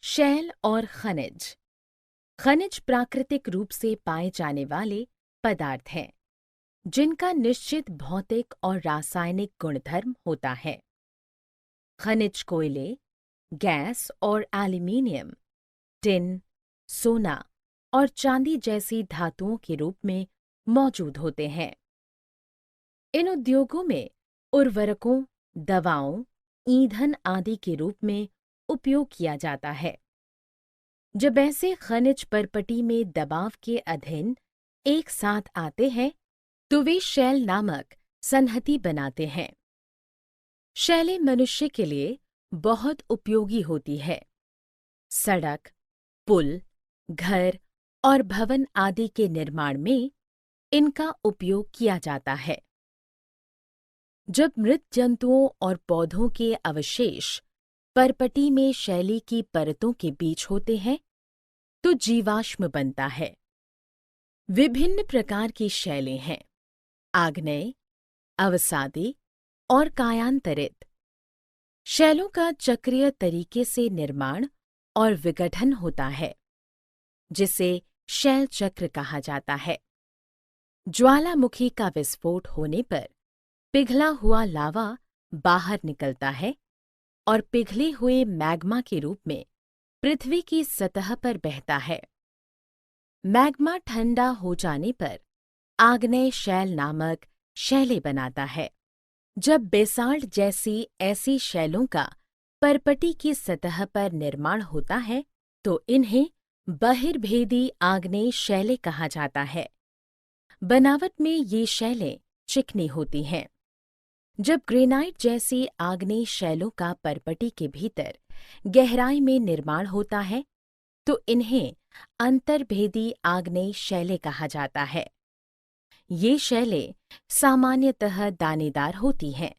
शैल और खनिज। खनिज प्राकृतिक रूप से पाए जाने वाले पदार्थ हैं जिनका निश्चित भौतिक और रासायनिक गुणधर्म होता है। खनिज कोयले, गैस और एल्यूमीनियम, टिन, सोना और चांदी जैसी धातुओं के रूप में मौजूद होते हैं। इन उद्योगों में उर्वरकों, दवाओं, ईंधन आदि के रूप में उपयोग किया जाता है। जब ऐसे खनिज परपटी में दबाव के अधीन एक साथ आते हैं तो वे शैल नामक संहति बनाते हैं। शैलें मनुष्य के लिए बहुत उपयोगी होती है। सड़क, पुल, घर और भवन आदि के निर्माण में इनका उपयोग किया जाता है। जब मृत जंतुओं और पौधों के अवशेष परपटी में शैली की परतों के बीच होते हैं तो जीवाश्म बनता है। विभिन्न प्रकार की शैलें हैं: आग्नेय, अवसादी और कायांतरित। शैलों का चक्रीय तरीके से निर्माण और विघटन होता है जिसे शैल चक्र कहा जाता है। ज्वालामुखी का विस्फोट होने पर पिघला हुआ लावा बाहर निकलता है और पिघले हुए मैग्मा के रूप में पृथ्वी की सतह पर बहता है। मैग्मा ठंडा हो जाने पर आग्नेय शैल नामक शैलें बनाता है। जब बेसाल्ट जैसी ऐसी शैलों का परपटी की सतह पर निर्माण होता है तो इन्हें बहिर्भेदी आग्नेय शैलें कहा जाता है। बनावट में ये शैलें चिकनी होती हैं। जब ग्रेनाइट जैसी आग्नेय शैलों का परपटी के भीतर गहराई में निर्माण होता है तो इन्हें अंतर्भेदी आग्नेय शैलें कहा जाता है। ये शैलें सामान्यतः दानेदार होती हैं।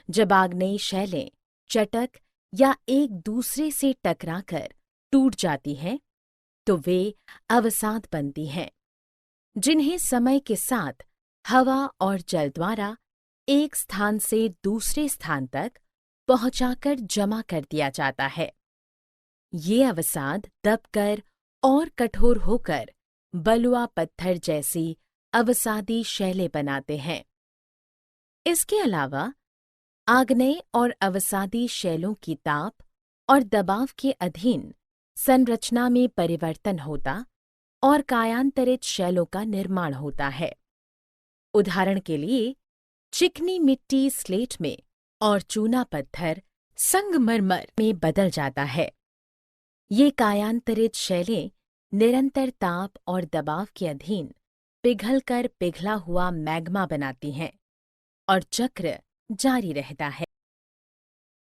जब आग्नेय शैलें चटक या एक दूसरे से टकराकर टूट जाती हैं तो वे अवसाद बनती हैं, जिन्हें समय के साथ हवा और जल द्वारा एक स्थान से दूसरे स्थान तक पहुंचाकर जमा कर दिया जाता है। ये अवसाद दबकर और कठोर होकर बलुआ पत्थर जैसी अवसादी शैलें बनाते हैं। इसके अलावा आग्नेय और अवसादी शैलों की ताप और दबाव के अधीन संरचना में परिवर्तन होता और कायांतरित शैलों का निर्माण होता है। उदाहरण के लिए चिकनी मिट्टी स्लेट में और चूना पत्थर संगमरमर में बदल जाता है। ये कायांतरित शैलें निरंतर ताप और दबाव के अधीन पिघलकर पिघला हुआ मैग्मा बनाती हैं और चक्र जारी रहता है।